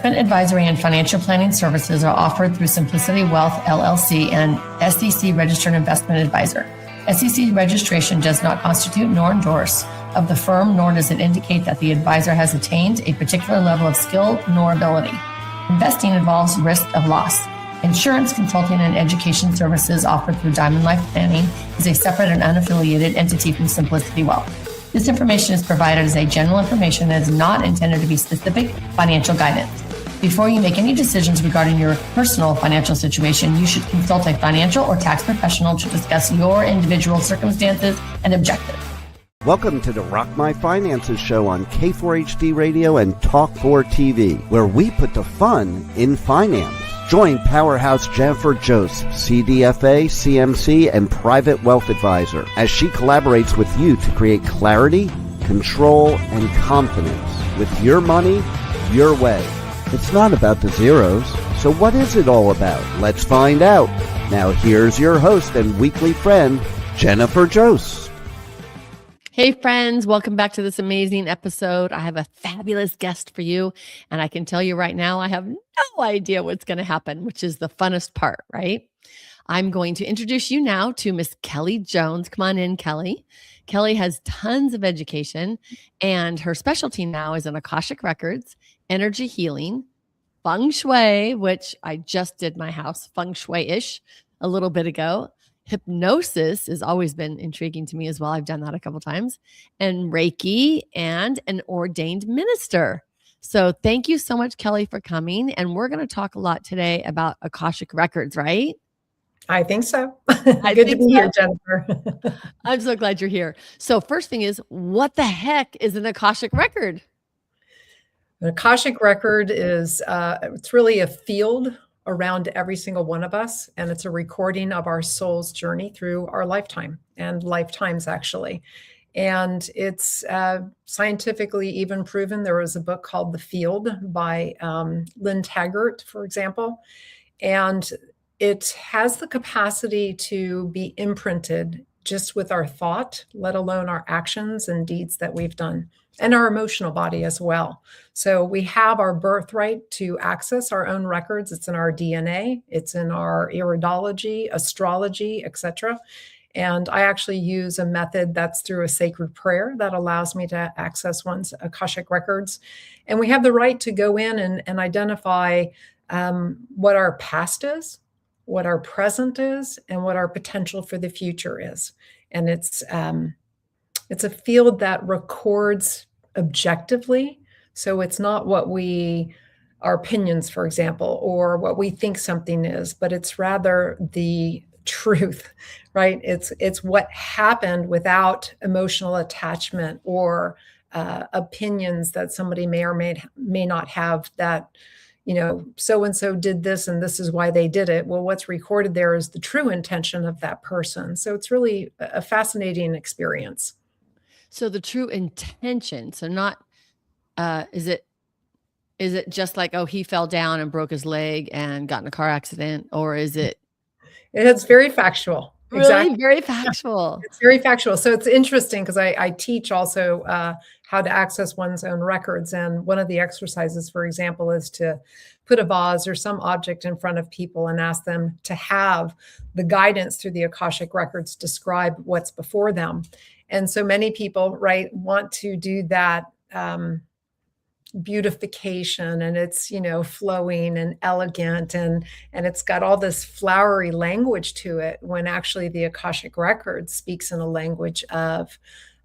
Investment advisory and financial planning services are offered through Simplicity Wealth, LLC, and SEC Registered Investment Advisor. SEC registration does not constitute nor endorse of the firm, nor does it indicate that the advisor has attained a particular level of skill nor ability. Investing involves risk of loss. Insurance, consulting, and education services offered through Diamond Life Planning is a separate and unaffiliated entity from Simplicity Wealth. This information is provided as a general information that is not intended to be specific financial guidance. Before you make any decisions regarding your personal financial situation, you should consult a financial or tax professional to discuss your individual circumstances and objectives. Welcome to the Rock My Finances show on K4HD Radio and Talk4 TV, where we put the fun in finance. Join Powerhouse Jennifer Jost, CDFA, CMC, and Private Wealth Advisor, as she collaborates with you to create clarity, control, and confidence with your money, your way. It's not about the zeros, so what is it all about? Let's find out. Now here's your host and weekly friend, Jennifer Jost. Hey friends, welcome back to this amazing episode. I have a fabulous guest for you, and I can tell you right now, I have no idea what's going to happen, which is the funnest part, right? I'm going to introduce you now to Miss Kelly Jones. Come on in, Kelly. Kelly has tons of education, and her specialty now is in Akashic Records, energy healing, Feng Shui, which I just did my house Feng Shui-ish a little bit ago. Hypnosis has always been intriguing to me as well. I've done that a couple times. And Reiki, and an ordained minister. So thank you so much, Kelly, for coming. And we're going to talk a lot today about Akashic Records, right? I think so. Good to be here, Jennifer. I'm so glad you're here. So first thing is, what the heck is an Akashic Record? An Akashic Record is, it's really a field around every single one of us. And it's a recording of our soul's journey through our lifetime and lifetimes, actually. And it's scientifically even proven. There was a book called The Field by Lynn Taggart, for example. And it has the capacity to be imprinted just with our thought, let alone our actions and deeds that we've done, and our emotional body as well. So we have our birthright to access our own records. It's in our DNA, it's in our iridology, astrology, etc. And I actually use a method that's through a sacred prayer that allows me to access one's Akashic Records. And we have the right to go in and identify what our past is, what our present is, and what our potential for the future is. And it's a field that records objectively. So it's not our opinions, for example, or what we think something is, but it's rather the truth, right? It's what happened without emotional attachment or opinions that somebody may or may not have, that, so-and-so did this and this is why they did it. Well, what's recorded there is the true intention of that person. So it's really a fascinating experience. So the true intention, so not, is it just like, oh, he fell down and broke his leg and got in a car accident, or is it? It's very factual. Really? Exactly. Very factual. It's very factual. So it's interesting because I teach also how to access one's own records. And one of the exercises, for example, is to put a vase or some object in front of people and ask them to have the guidance through the Akashic Records describe what's before them. And so many people, right, want to do that beautification, and it's, flowing and elegant, and it's got all this flowery language to it, when actually the Akashic Records speaks in a language of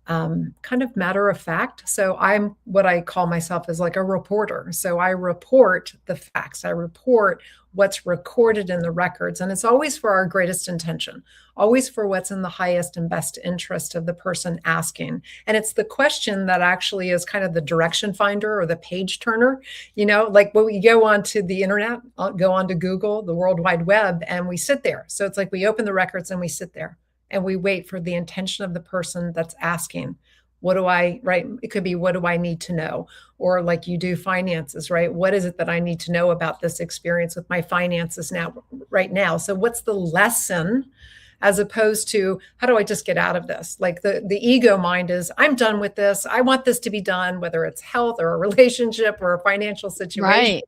kind of matter of fact. So I'm what I call myself as like a reporter. So I report the facts. I report what's recorded in the records. And it's always for our greatest intention, always for what's in the highest and best interest of the person asking. And it's the question that actually is kind of the direction finder or the page turner, like when we go onto the internet, go onto Google, the World Wide Web, and we sit there. So it's like we open the records and we sit there and we wait for the intention of the person that's asking. Right? It could be, what do I need to know? Or like you do finances, right? What is it that I need to know about this experience with my finances right now? So what's the lesson, as opposed to, how do I just get out of this? Like the ego mind is, I'm done with this. I want this to be done, whether it's health or a relationship or a financial situation. Right.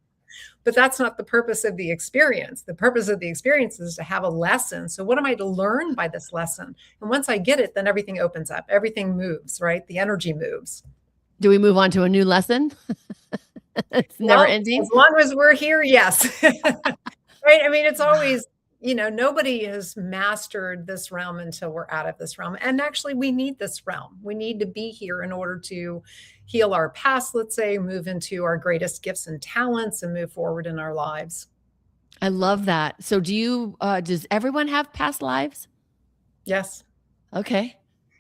But that's not the purpose of the experience. The purpose of the experience is to have a lesson. So what am I to learn by this lesson? And once I get it, then everything opens up. Everything moves, right? The energy moves. Do we move on to a new lesson? It's never ending. As long as we're here, yes. Right? I mean, it's always, nobody has mastered this realm until we're out of this realm. And actually, we need this realm. We need to be here in order to heal our past, let's say, move into our greatest gifts and talents, and move forward in our lives. I love that. So does everyone have past lives? Yes. Okay.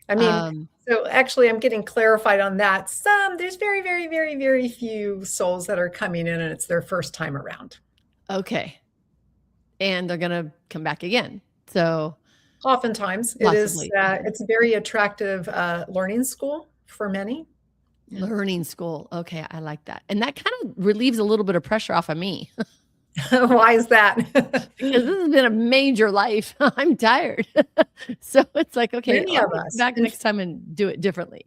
I mean, so actually I'm getting clarified on that. There's very, very, very, very few souls that are coming in and it's their first time around. Okay. And they're going to come back again. So oftentimes it's a very attractive learning school for many. Learning school. Okay. I like that. And that kind of relieves a little bit of pressure off of me. Why is that? Because this has been a major life. I'm tired. So it's like, okay, I'll come back next time and do it differently.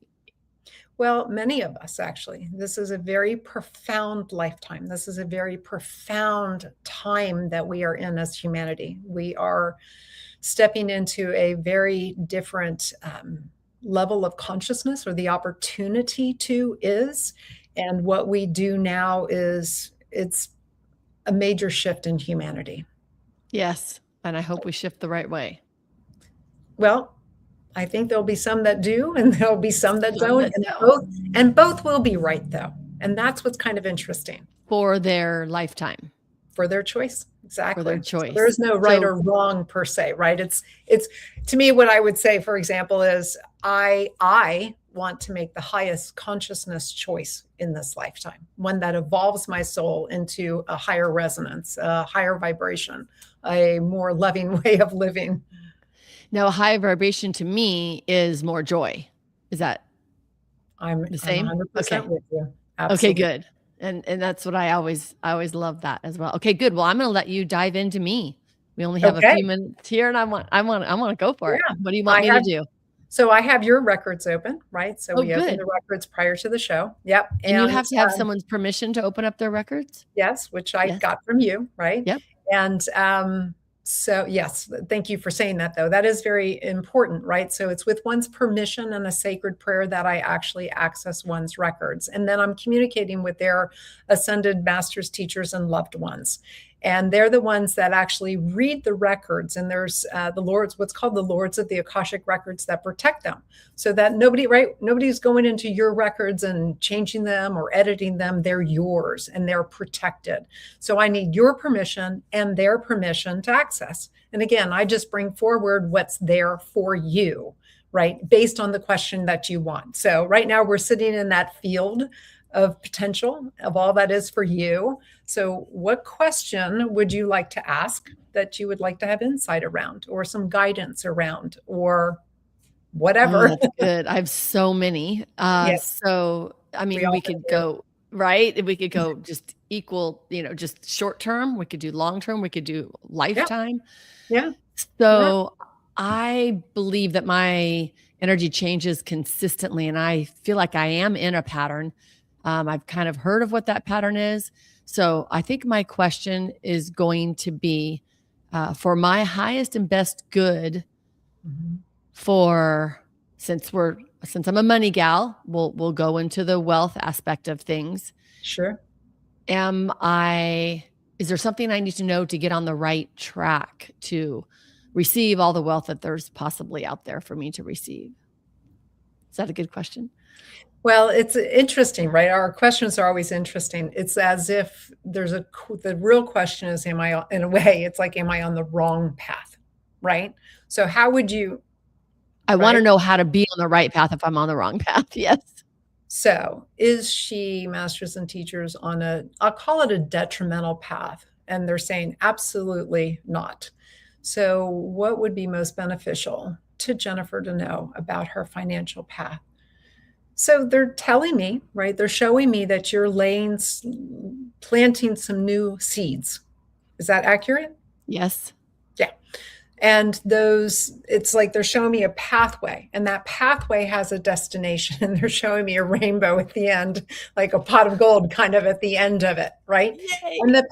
Well, many of us actually. This is a very profound lifetime. This is a very profound time that we are in as humanity. We are stepping into a very different level of consciousness, or the opportunity to is. And what we do now it's a major shift in humanity. Yes. And I hope we shift the right way. Well, I think there'll be some that do, and there'll be some that don't. And both will be right, though. And that's what's kind of interesting. For their lifetime. For their choice. Exactly. For their choice. So there's no right or wrong per se, right? It's to me, what I would say, for example, is I want to make the highest consciousness choice in this lifetime, one that evolves my soul into a higher resonance, a higher vibration, a more loving way of living. Now, a high vibration to me is more joy. Is that the same? I'm 100% with you. Absolutely. Okay, good. And that's what I always love that as well. Okay, good. Well, I'm going to let you dive into me. We only have a few minutes here, and I want to go for it. What do you want me to do? So I have your records open, right? So we opened the records prior to the show. Yep. And you have to have someone's permission to open up their records? Yes, which I got from you, right? Yep. And so yes, thank you for saying that, though. That is very important, right? So it's with one's permission and a sacred prayer that I actually access one's records. And then I'm communicating with their ascended masters, teachers, and loved ones. And they're the ones that actually read the records. And there's what's called the Lords of the Akashic Records, that protect them, so that nobody's going into your records and changing them or editing them. They're yours and they're protected. So I need your permission and their permission to access. And again, I just bring forward what's there for you, right? Based on the question that you want. So right now we're sitting in that field of potential of all that is for you. So what question would you like to ask that you would like to have insight around, or some guidance around, or whatever? Oh, that's good. I have so many. Yes. So, I mean, we could go, right? We could go just equal, just short term. We could do long term. We could do lifetime. Yeah. So I believe that my energy changes consistently, and I feel like I am in a pattern. I've kind of heard of what that pattern is. So I think my question is going to be for my highest and best good. Since I'm a money gal, we'll go into the wealth aspect of things. Sure. Is there something I need to know to get on the right track to receive all the wealth that there's possibly out there for me to receive? Is that a good question? Well, it's interesting, right? Our questions are always interesting. It's as if the real question is, in a way, it's like, am I on the wrong path? Right? So how would you? I want to know how to be on the right path if I'm on the wrong path. Yes. So is she, masters and teachers, on I'll call it a detrimental path? And they're saying absolutely not. So what would be most beneficial to Jennifer to know about her financial path? So they're telling me, right? They're showing me that you're planting some new seeds. Is that accurate? Yes. Yeah. And those, it's like they're showing me a pathway, and that pathway has a destination, and they're showing me a rainbow at the end, like a pot of gold kind of at the end of it, right? Yay. And the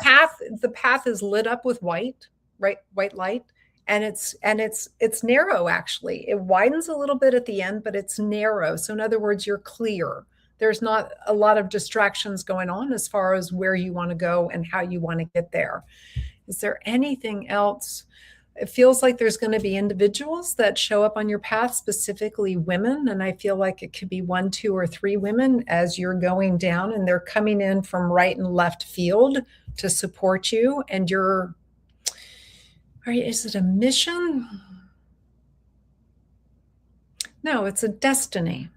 path is lit up with white, right? White light. And it's narrow, actually. It widens a little bit at the end, but it's narrow. So in other words, you're clear. There's not a lot of distractions going on as far as where you want to go and how you want to get there. Is there anything else? It feels like there's going to be individuals that show up on your path, specifically women. And I feel like it could be 1, 2, or 3 women as you're going down, and they're coming in from right and left field to support you. And is it a mission? No, it's a destiny.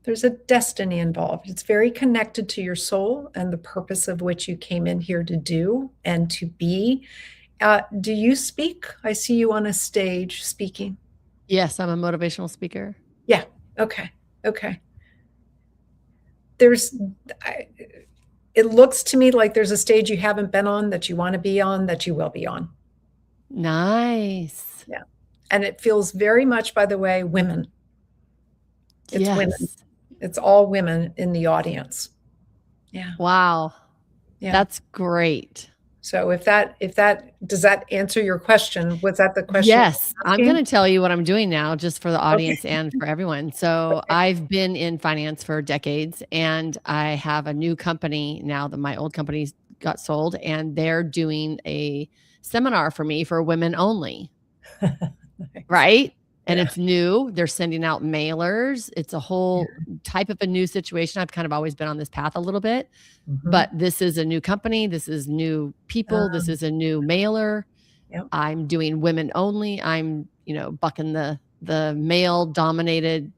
There's a destiny involved. It's very connected to your soul and the purpose of which you came in here to do and to be. Do you speak? I see you on a stage speaking. Yes, I'm a motivational speaker. Yeah. Okay. It looks to me like there's a stage you haven't been on that you want to be on, that you will be on. Nice. Yeah. And it feels very much, by the way, women. It's women. It's all women in the audience. Yeah. Wow. Yeah. That's great. So if that does that answer your question? Was that the question? Yes. I'm going to tell you what I'm doing now, just for the audience and for everyone. So I've been in finance for decades, and I have a new company now that my old company got sold, and they're doing a seminar for me for women only. Nice. Right. And it's new. They're sending out mailers. It's a whole type of a new situation. I've kind of always been on this path a little bit, but this is a new company. This is new people. This is a new mailer. Yep. I'm doing women only. I'm, bucking the male dominated,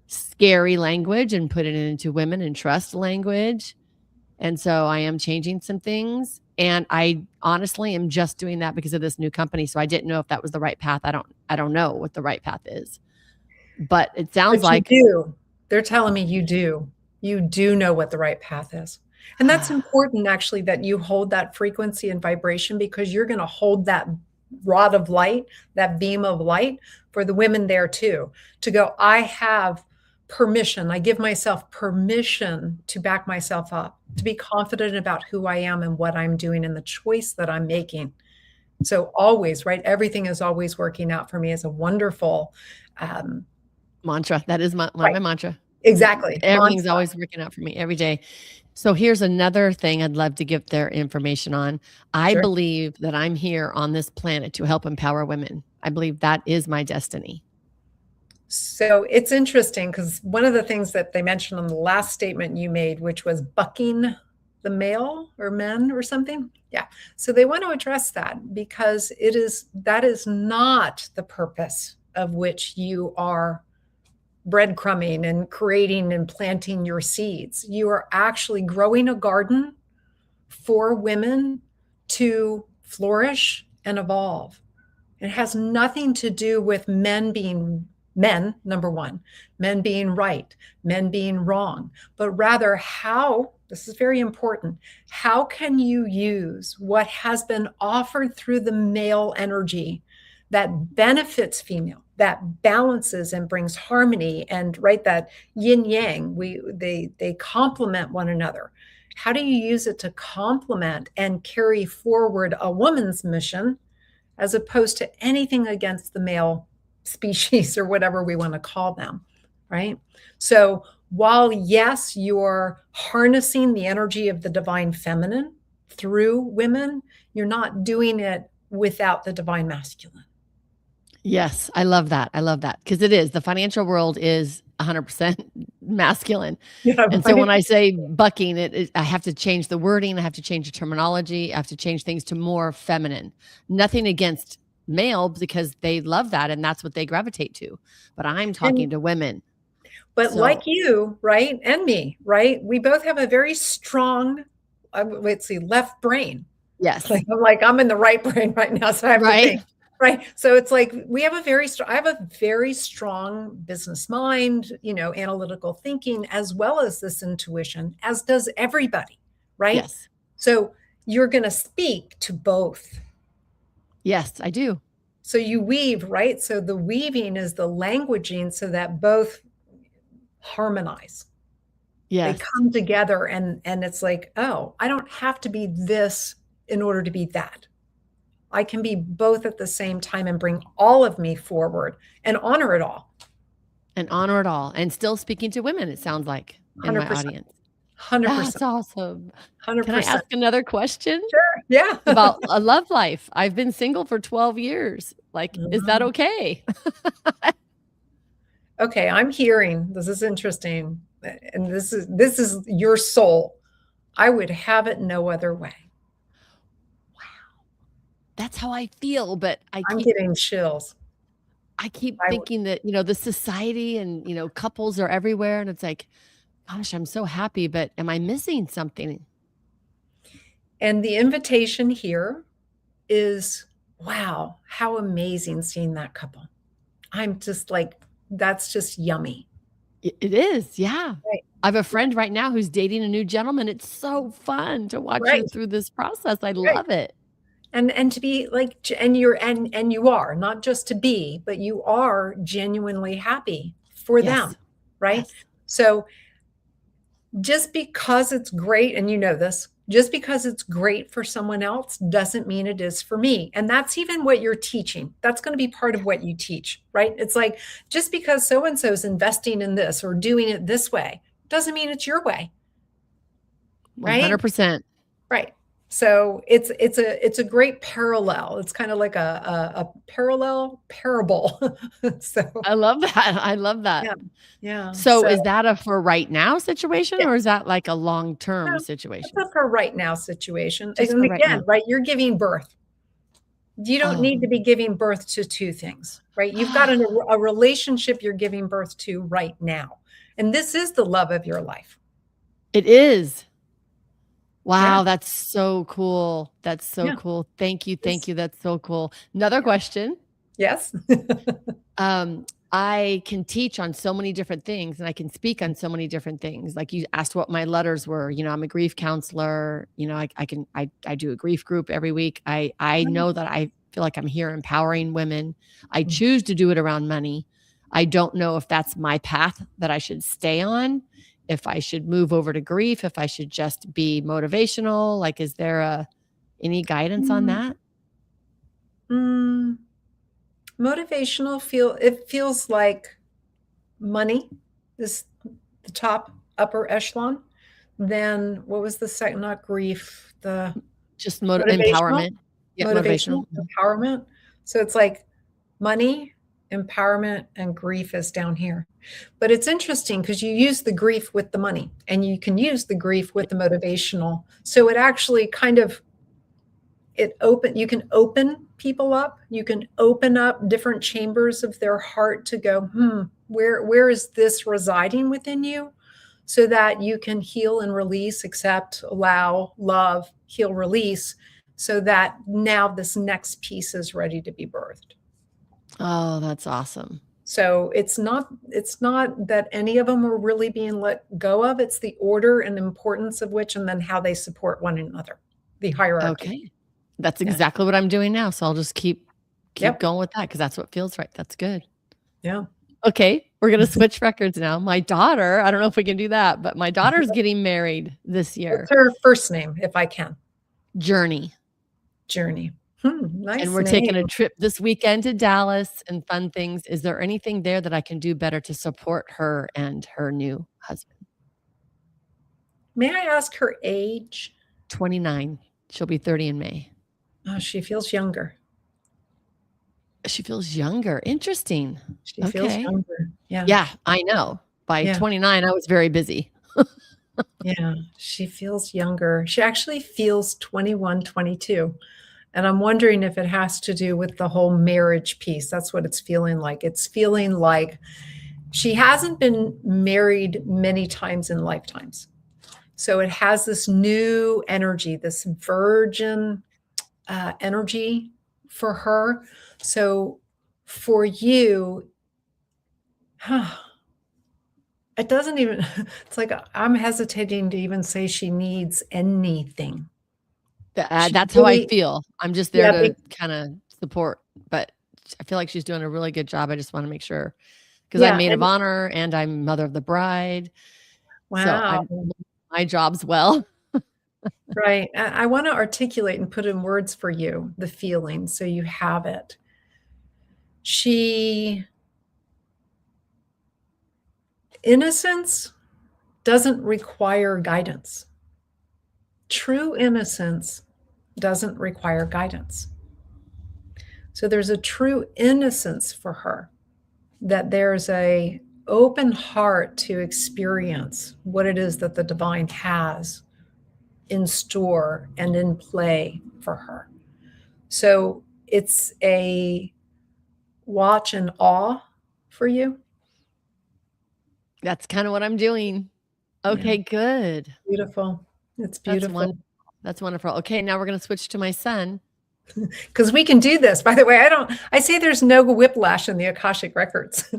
scary language and putting it into women and trust language. And so I am changing some things. And I honestly am just doing that because of this new company. So I didn't know if that was the right path. I don't know what the right path is, but it sounds like you do. They're telling me you do. You do know what the right path is. And that's important, actually, that you hold that frequency and vibration, because you're going to hold that rod of light, that beam of light for the women there too, to go, I have permission. I give myself permission to back myself up, to be confident about who I am and what I'm doing and the choice that I'm making. So always, right? Everything is always working out for me is a wonderful mantra. That is my mantra. Exactly. Everything's always working out for me every day. So here's another thing I'd love to give their information on. I believe that I'm here on this planet to help empower women. I believe that is my destiny. So it's interesting, because one of the things that they mentioned on the last statement you made, which was bucking the male or men or something. Yeah. So they want to address that, because that is not the purpose of which you are breadcrumbing and creating and planting your seeds. You are actually growing a garden for women to flourish and evolve. It has nothing to do with men being men, number one, men being right, men being wrong, but rather this is very important, how can you use what has been offered through the male energy that benefits female, that balances and brings harmony, and that yin yang, they complement one another. How do you use it to complement and carry forward a woman's mission, as opposed to anything against the male species or whatever we want to call them, right? So while, yes, you're harnessing the energy of the divine feminine through women, you're not doing it without the divine masculine. Yes, I love that. Because it is. The financial world is 100% masculine. Yeah, and so when I say bucking it, I have to change the wording. I have to change the terminology. I have to change things to more feminine. Nothing against male, because they love that and that's what they gravitate to. But I'm talking to women. But like you, right? And me, right? We both have a very strong, left brain. Yes. I'm in the right brain right now. So I have to think. Right. So it's like I have a very strong business mind, analytical thinking, as well as this intuition, as does everybody. Right. Yes. So you're going to speak to both. Yes, I do. So you weave, right? So the weaving is the languaging so that both harmonize. They Yes. come together and it's like, oh, I don't have to be this in order to be that. I can be both at the same time and bring all of me forward and honor it all. And honor it all. And still speaking to women, it sounds like, in my 100%. audience. 100%. That's awesome. 100%. Can I ask another question? Sure. Yeah. About a love life? I've been single for 12 years. Like, is that okay? Okay, I'm hearing, this is interesting, and this is your soul. I would have it no other way. That's how I feel, but I'm getting chills. I keep thinking that, the society and, couples are everywhere, and it's like, gosh, I'm so happy, but am I missing something? And the invitation here is, wow, how amazing seeing that couple. I'm just like, that's just yummy. It is, yeah. Right. I have a friend right now who's dating a new gentleman. It's so fun to watch her through this process. I love it. And to be like, and you are not just to be, but you are genuinely happy for them, right? Yes. So just because it's great, and you know this, just because it's great for someone else doesn't mean it is for me. And that's even what you're teaching. That's going to be part of what you teach, right? It's like, just because so-and-so is investing in this or doing it this way doesn't mean it's your way. Right? 100%. Right. So it's a great parallel. It's kind of like a parallel parable. So I love that. I love that. Yeah. So is that a for right now situation, or is that like a long-term No, situation? It's a for right now situation. Just And for right again, now. right, you're giving birth. You don't need to be giving birth to two things, right? You've got a relationship you're giving birth to right now. And this is the love of your life. It is. Wow, Yeah. that's so cool. That's so cool. Thank you. Thank you. That's so cool. Another question. Yes. I can teach on so many different things, and I can speak on so many different things. Like you asked what my letters were. I'm a grief counselor. I do a grief group every week. I know that I feel like I'm here empowering women. I choose to do it around money. I don't know if that's my path that I should stay on, if I should move over to grief, if I should just be motivational. Like, is there any guidance on that? Motivational feels like money is the top upper echelon. Then what was the second? Not grief, the just empowerment. Yeah, motivational empowerment. So it's like money, empowerment, and grief is down here. But it's interesting because you use the grief with the money, and you can use the grief with the motivational. So it actually kind of you can open people up. You can open up different chambers of their heart to go, where is this residing within you? So that you can heal and release, accept, allow, love, heal, release, so that now this next piece is ready to be birthed. Oh, that's awesome. So it's not that any of them are really being let go of. It's the order and importance of which, and then how they support one another, the hierarchy. Okay. That's exactly what I'm doing now. So I'll just keep going with that, because that's what feels right. That's good. Yeah. Okay. We're going to switch records now. My daughter, I don't know if we can do that, but my daughter's getting married this year. What's her first name, if I can? Journey. Nice. And we're taking a trip this weekend to Dallas and fun things. Is there anything there that I can do better to support her and her new husband? May I ask her age? 29. She'll be 30 in May. Oh, she feels younger. She feels younger. Interesting. She feels younger. Yeah. Yeah, I know. By 29, I was very busy. Yeah, she feels younger. She actually feels 21, 22. And I'm wondering if it has to do with the whole marriage piece. That's what it's feeling like. It's feeling like she hasn't been married many times in lifetimes. So it has this new energy, this virgin energy for her. So for you, it doesn't even, it's like I'm hesitating to even say she needs anything. That's how I feel. I'm just there to kind of support, but I feel like she's doing a really good job. I just want to make sure, because I'm maid of honor and I'm mother of the bride. Wow. So I'm doing my jobs well. Right. I want to articulate and put in words for you the feeling so you have it. Innocence doesn't require guidance. True innocence doesn't require guidance. So there's a true innocence for her, that there's a open heart to experience what it is that the divine has in store and in play for her. So it's a watch and awe for you. That's kind of what I'm doing. Okay, good. Beautiful. It's beautiful. That's wonderful. Okay, now we're going to switch to my son. Because we can do this. By the way, I say there's no whiplash in the Akashic Records.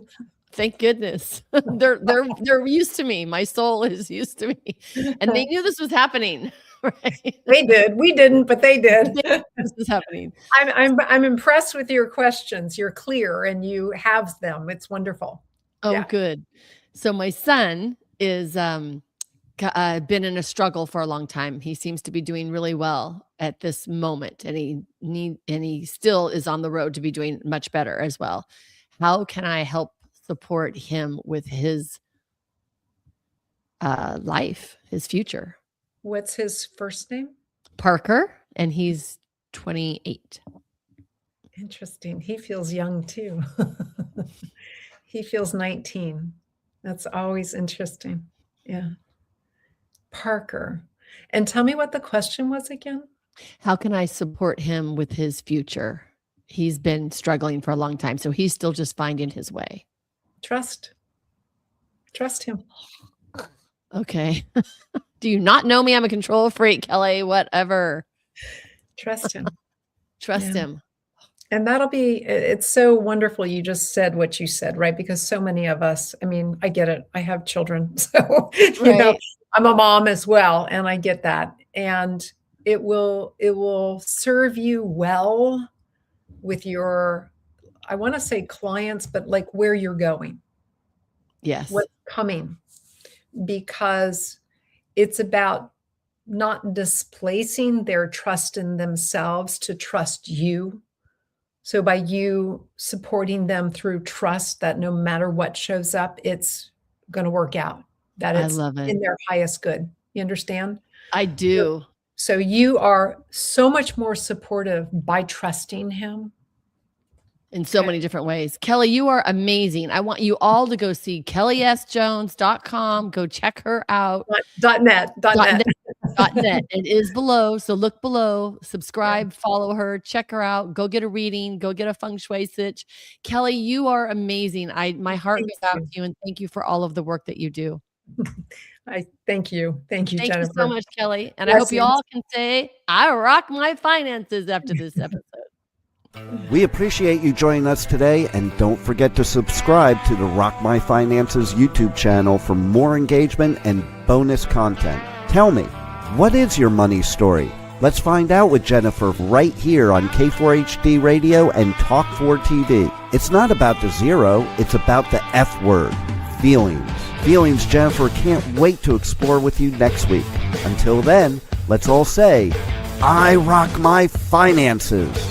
Thank goodness. They're used to me. My soul is used to me. And they knew this was happening. Right? They did. We didn't, but they did. This is happening. I'm impressed with your questions. You're clear and you have them. It's wonderful. Oh, good. So my son is been in a struggle for a long time. He seems to be doing really well at this moment, and he still is on the road to be doing much better as well. How can I help support him with his life, his future? What's his first name? Parker, and he's 28. Interesting. He feels young too. He feels 19. That's always interesting. Yeah. Parker. And tell me what the question was again. How can I support him with his future? He's been struggling for a long time, so he's still just finding his way. Trust him. Okay. Do you not know me? I'm a control freak, Kelly, whatever. Trust him. Trust him. And it's so wonderful you just said what you said, right? Because so many of us, I mean, I get it. I have children. So, you know, I'm a mom as well. And I get that. And it will serve you well with your, I want to say clients, but like where you're going. Yes. What's coming. Because it's about not displacing their trust in themselves to trust you. So by you supporting them through trust that no matter what shows up, it's going to work out, that it's in their highest good. You understand? I do. So you are so much more supportive by trusting him. In so many different ways. Kelly, you are amazing. I want you all to go see kellysjones.com. Go check her out. .net. It is below. So look below, subscribe, follow her, check her out, go get a reading, go get a Feng Shui sitch. Kelly, you are amazing. My heart goes out to you, and thank you for all of the work that you do. I thank you. Thank you, Jennifer. Thank you so much, Kelly. And I hope you all can say, I rock my finances after this episode. We appreciate you joining us today, and don't forget to subscribe to the Rock My Finances YouTube channel for more engagement and bonus content. Tell me, what is your money story? Let's find out with Jennifer right here on K4HD Radio and Talk 4 TV. It's not about the zero, it's about the F word, feelings. Feelings Jennifer can't wait to explore with you next week. Until then, let's all say, I rock my finances.